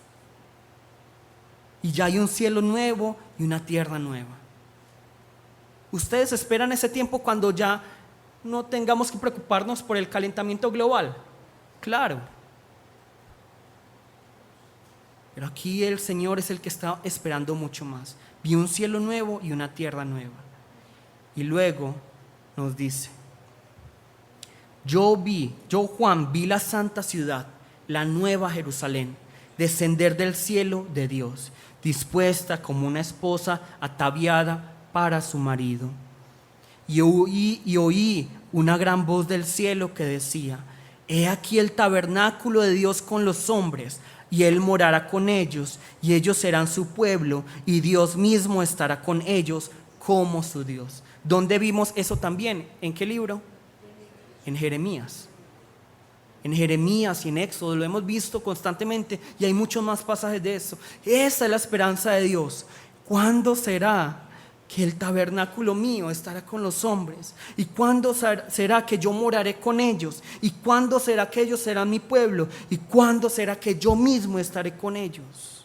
Y ya hay un cielo nuevo y una tierra nueva. ¿Ustedes esperan ese tiempo cuando ya no tengamos que preocuparnos por el calentamiento global? Claro. Pero aquí el Señor es el que está esperando mucho más. Vi un cielo nuevo y una tierra nueva. Y luego nos dice, yo Juan vi la santa ciudad, la nueva Jerusalén, descender del cielo de Dios, dispuesta como una esposa ataviada para su marido. Y oí una gran voz del cielo que decía: He aquí el tabernáculo de Dios con los hombres, y Él morará con ellos, y ellos serán su pueblo, y Dios mismo estará con ellos como su Dios. ¿Dónde vimos eso también? ¿En qué libro? En Jeremías. En Jeremías y en Éxodo lo hemos visto constantemente, y hay muchos más pasajes de eso. Esa es la esperanza de Dios. ¿Cuándo será que el tabernáculo mío estará con los hombres? ¿Y cuándo será que yo moraré con ellos? ¿Y cuándo será que ellos serán mi pueblo? ¿Y cuándo será que yo mismo estaré con ellos?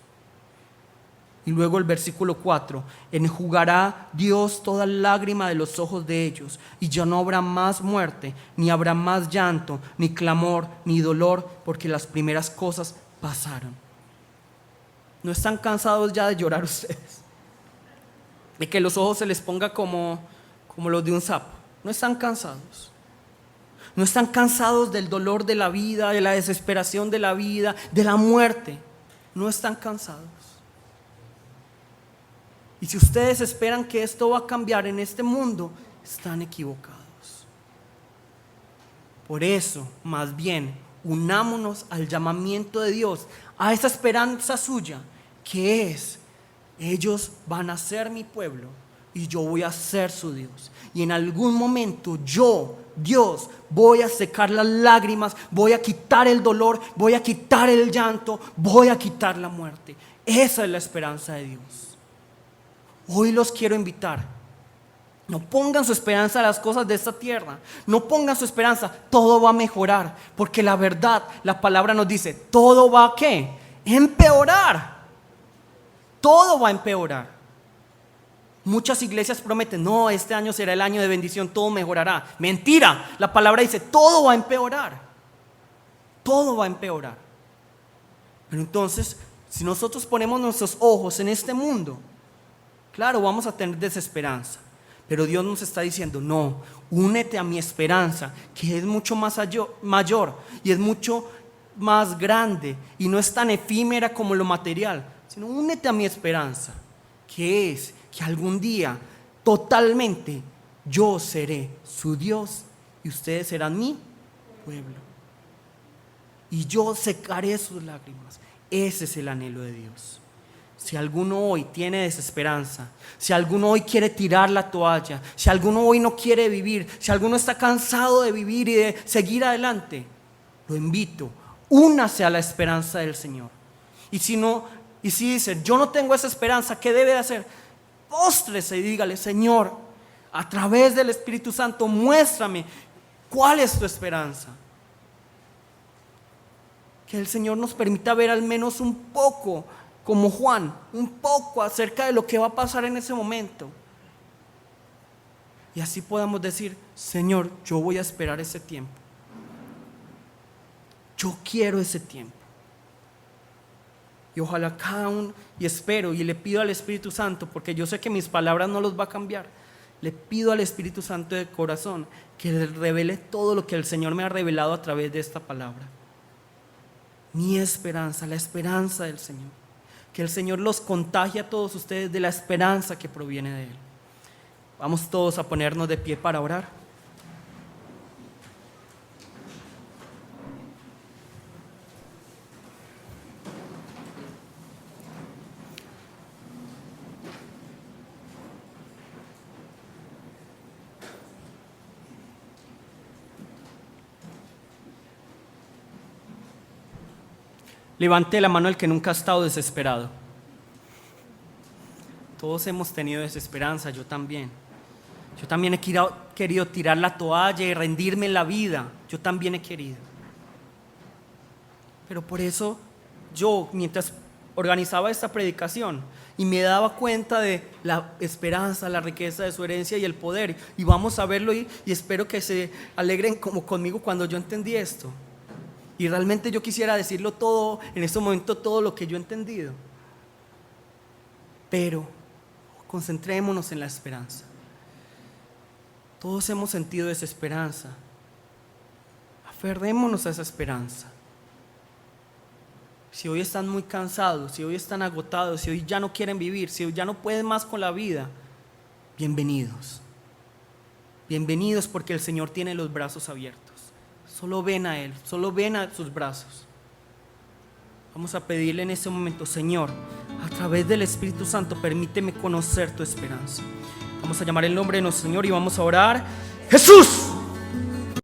Y luego el versículo 4: enjugará Dios toda lágrima de los ojos de ellos, y ya no habrá más muerte, ni habrá más llanto, ni clamor, ni dolor, porque las primeras cosas pasaron. ¿No están cansados ya de llorar ustedes? De que los ojos se les ponga como los de un sapo. ¿No están cansados? ¿No están cansados del dolor de la vida, de la desesperación de la vida, de la muerte? ¿No están cansados? Y si ustedes esperan que esto va a cambiar en este mundo, están equivocados. Por eso, más bien, unámonos al llamamiento de Dios, a esa esperanza suya, que es: ellos van a ser mi pueblo y yo voy a ser su Dios. Y en algún momento yo, Dios, voy a secar las lágrimas, voy a quitar el dolor, voy a quitar el llanto, voy a quitar la muerte. Esa es la esperanza de Dios. Hoy los quiero invitar: no pongan su esperanza en las cosas de esta tierra, no pongan su esperanza, todo va a mejorar, porque la verdad, la palabra nos dice, todo va a ¿qué? Empeorar. Todo va a empeorar. Muchas iglesias prometen: no, este año será el año de bendición, todo mejorará. Mentira, la palabra dice, todo va a empeorar. Todo va a empeorar. Pero entonces, si nosotros ponemos nuestros ojos en este mundo, claro, vamos a tener desesperanza, pero Dios nos está diciendo: no, únete a mi esperanza, que es mucho más mayor y es mucho más grande y no es tan efímera como lo material, sino únete a mi esperanza, que es que algún día totalmente yo seré su Dios y ustedes serán mi pueblo, y yo secaré sus lágrimas. Ese es el anhelo de Dios. Si alguno hoy tiene desesperanza, si alguno hoy quiere tirar la toalla, si alguno hoy no quiere vivir, si alguno está cansado de vivir y de seguir adelante, lo invito: únase a la esperanza del Señor. Y si dice: yo no tengo esa esperanza, ¿qué debe de hacer? Póstrese y dígale: Señor, a través del Espíritu Santo, muéstrame cuál es tu esperanza. Que el Señor nos permita ver al menos un poco, como Juan, un poco acerca de lo que va a pasar en ese momento. Y así podamos decir: Señor, yo voy a esperar ese tiempo. Yo quiero ese tiempo. Y ojalá cada uno, y espero y le pido al Espíritu Santo, porque yo sé que mis palabras no los va a cambiar, le pido al Espíritu Santo de corazón que le revele todo lo que el Señor me ha revelado a través de esta palabra. Mi esperanza, la esperanza del Señor. Que el Señor los contagie a todos ustedes de la esperanza que proviene de Él. Vamos todos a ponernos de pie para orar. Levante la mano el que nunca ha estado desesperado. Todos hemos tenido desesperanza, yo también. Yo también he querido tirar la toalla y rendirme en la vida. Yo también he querido. Pero por eso yo, mientras organizaba esta predicación y me daba cuenta de la esperanza, la riqueza de su herencia y el poder, y vamos a verlo y espero que se alegren como conmigo cuando yo entendí esto. Y realmente yo quisiera decirlo todo, en este momento todo lo que yo he entendido. Pero concentrémonos en la esperanza. Todos hemos sentido desesperanza. Aferrémonos a esa esperanza. Si hoy están muy cansados, si hoy están agotados, si hoy ya no quieren vivir, si hoy ya no pueden más con la vida, bienvenidos. Bienvenidos, porque el Señor tiene los brazos abiertos. Solo ven a Él, solo ven a sus brazos. Vamos a pedirle en este momento: Señor, a través del Espíritu Santo, permíteme conocer tu esperanza. Vamos a llamar el nombre de nuestro Señor y vamos a orar. Jesús.